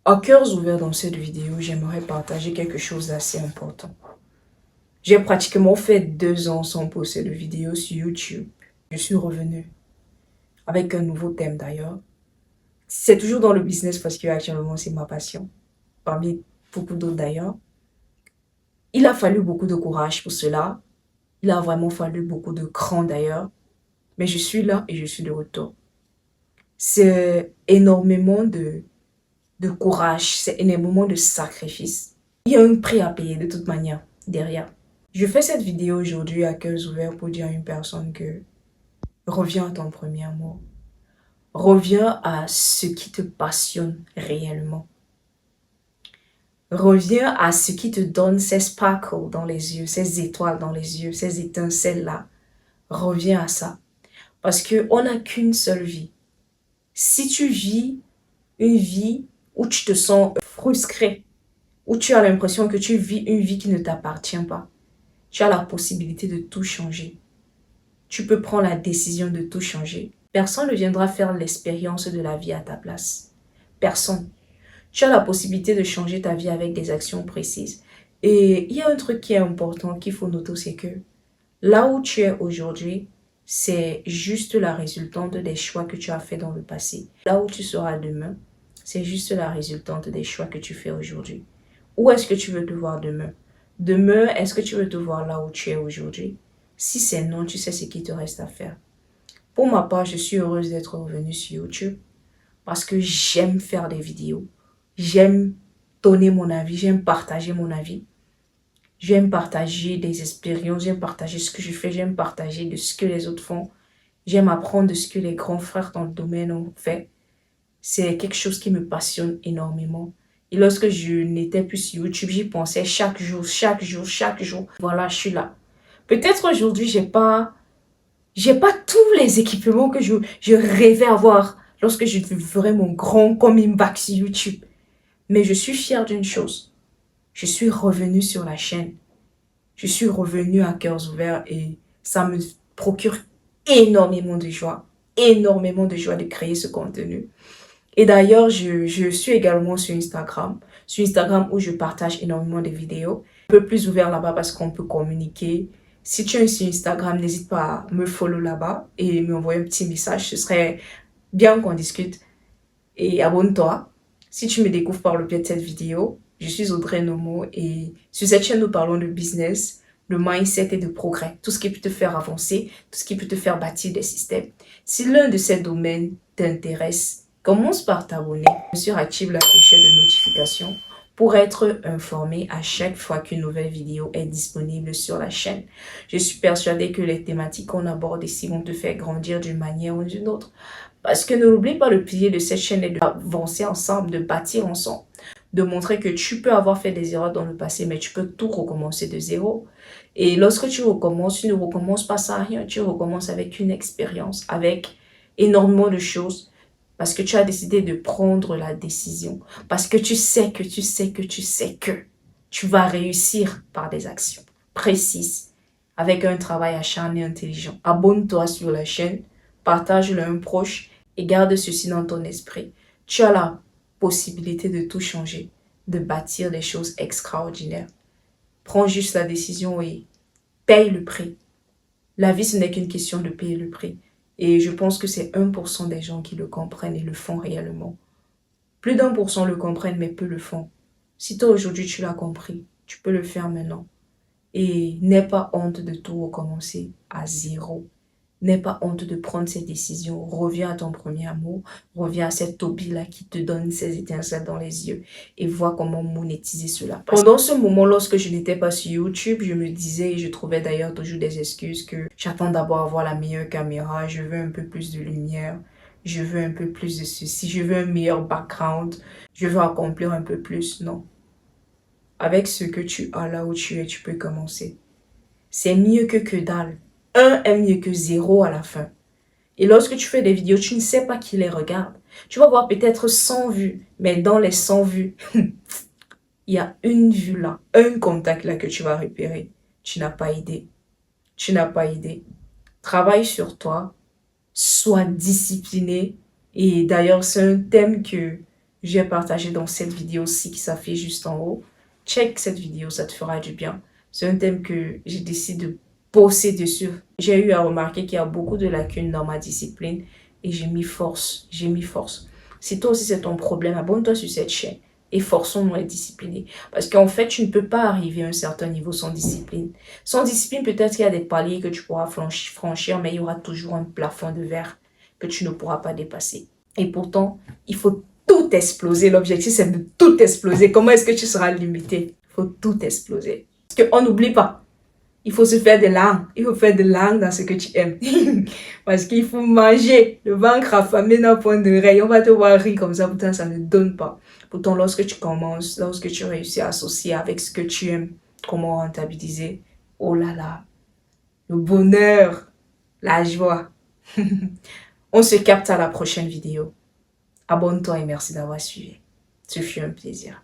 À cœurs ouverts dans cette vidéo, j'aimerais partager quelque chose d'assez important. J'ai pratiquement fait 2 ans sans poster de vidéo sur YouTube. Je suis revenu avec un nouveau thème d'ailleurs. C'est toujours dans le business parce que actuellement c'est ma passion, parmi beaucoup d'autres d'ailleurs. Il a fallu beaucoup de courage pour cela. Il a vraiment fallu beaucoup de cran d'ailleurs. Mais je suis là et je suis de retour. C'est énormément de courage, c'est énormément de sacrifice. Il y a un prix à payer de toute manière derrière. Je fais cette vidéo aujourd'hui à cœur ouvert pour dire à une personne que reviens à ton premier amour. Reviens à ce qui te passionne réellement. Reviens à ce qui te donne ces sparkles dans les yeux, ces étoiles dans les yeux, ces étincelles-là. Reviens à ça. Parce qu'on n'a qu'une seule vie. Si tu vis une vie où tu te sens frustré, où tu as l'impression que tu vis une vie qui ne t'appartient pas, tu as la possibilité de tout changer. Tu peux prendre la décision de tout changer. Personne ne viendra faire l'expérience de la vie à ta place. Personne. Tu as la possibilité de changer ta vie avec des actions précises. Et il y a un truc qui est important qu'il faut noter, c'est que là où tu es aujourd'hui, c'est juste la résultante des choix que tu as fait dans le passé. Là où tu seras demain, c'est juste la résultante des choix que tu fais aujourd'hui. Où est-ce que tu veux te voir demain? Demain, est-ce que tu veux te voir là où tu es aujourd'hui? Si c'est non, tu sais ce qu'il te reste à faire. Pour ma part, je suis heureuse d'être revenue sur YouTube parce que j'aime faire des vidéos. J'aime donner mon avis, j'aime partager mon avis. J'aime partager des expériences, j'aime partager ce que je fais, j'aime partager de ce que les autres font. J'aime apprendre de ce que les grands frères dans le domaine ont fait. C'est quelque chose qui me passionne énormément. Et lorsque je n'étais plus sur YouTube, j'y pensais chaque jour, chaque jour, chaque jour. Voilà, je suis là. Peut-être aujourd'hui, j'ai pas tous les équipements que je rêvais avoir lorsque je ferais mon grand coming back sur YouTube. Mais je suis fière d'une chose. Je suis revenue sur la chaîne. Je suis revenue à cœurs ouverts et ça me procure énormément de joie de créer ce contenu. Et d'ailleurs, je suis également sur Instagram. Sur Instagram où je partage énormément de vidéos. Un peu plus ouvert là-bas parce qu'on peut communiquer. Si tu es sur Instagram, n'hésite pas à me follow là-bas et m'envoyer un petit message. Ce serait bien qu'on discute. Et abonne-toi. Si tu me découvres par le biais de cette vidéo, je suis Audrey Nomo et sur cette chaîne, nous parlons de business, de mindset et de progrès. Tout ce qui peut te faire avancer, tout ce qui peut te faire bâtir des systèmes. Si l'un de ces domaines t'intéresse, commence par t'abonner. Bien sûr, active la clochette de notification pour être informé à chaque fois qu'une nouvelle vidéo est disponible sur la chaîne. Je suis persuadée que les thématiques qu'on aborde ici vont te faire grandir d'une manière ou d'une autre. Parce que n'oublie pas, le pilier de cette chaîne est d'avancer ensemble, de bâtir ensemble, de montrer que tu peux avoir fait des erreurs dans le passé, mais tu peux tout recommencer de zéro. Et lorsque tu recommences, tu ne recommences pas sans rien, tu recommences avec une expérience, avec énormément de choses, parce que tu as décidé de prendre la décision, parce que tu sais que tu vas réussir par des actions précises, avec un travail acharné et intelligent. Abonne-toi sur la chaîne, partage-le à un proche et garde ceci dans ton esprit. Tu as la possibilité de tout changer, de bâtir des choses extraordinaires. Prends juste la décision et paye le prix. La vie, ce n'est qu'une question de payer le prix. Et je pense que c'est 1% des gens qui le comprennent et le font réellement. Plus d'1% le comprennent, mais peu le font. Si toi, aujourd'hui, tu l'as compris, tu peux le faire maintenant. Et n'aie pas honte de tout recommencer à zéro. N'aie pas honte de prendre ces décisions. Reviens à ton premier amour. Reviens à cette Toby-là qui te donne ces étincelles dans les yeux. Et vois comment monétiser cela. Pendant ce moment, lorsque je n'étais pas sur YouTube, je me disais, et je trouvais d'ailleurs toujours des excuses, que j'attends d'abord avoir la meilleure caméra. Je veux un peu plus de lumière. Je veux un peu plus de ceci. Je veux un meilleur background. Je veux accomplir un peu plus. Non. Avec ce que tu as là où tu es, tu peux commencer. C'est mieux que dalle. 1 est mieux que 0 à la fin. Et lorsque tu fais des vidéos, tu ne sais pas qui les regarde. Tu vas voir peut-être 100 vues, mais dans les 100 vues, il y a une vue là, un contact là que tu vas repérer. Tu n'as pas idée. Tu n'as pas idée. Travaille sur toi, sois discipliné. Et d'ailleurs, c'est un thème que j'ai partagé dans cette vidéo-ci qui s'affiche juste en haut. Check cette vidéo, ça te fera du bien. C'est un thème que j'ai décidé de bosser dessus. J'ai eu à remarquer qu'il y a beaucoup de lacunes dans ma discipline et j'ai mis force. Si toi aussi c'est ton problème, abonne-toi sur cette chaîne et forçons-nous à être disciplinés. Parce qu'en fait, tu ne peux pas arriver à un certain niveau sans discipline. Sans discipline, peut-être qu'il y a des paliers que tu pourras franchir, mais il y aura toujours un plafond de verre que tu ne pourras pas dépasser. Et pourtant, il faut tout exploser. L'objectif, c'est de tout exploser. Comment est-ce que tu seras limité? Il faut tout exploser. Parce qu'on n'oublie pas. Il faut se faire des langues. Il faut faire des langues dans ce que tu aimes. Parce qu'il faut manger. Le ventre affamé n'a point de règle. On va te voir rire comme ça. Pourtant, ça ne donne pas. Pourtant, lorsque tu commences, lorsque tu réussis à associer avec ce que tu aimes, comment rentabiliser, oh là là, le bonheur, la joie. On se capte à la prochaine vidéo. Abonne-toi et merci d'avoir suivi. Ce fut un plaisir.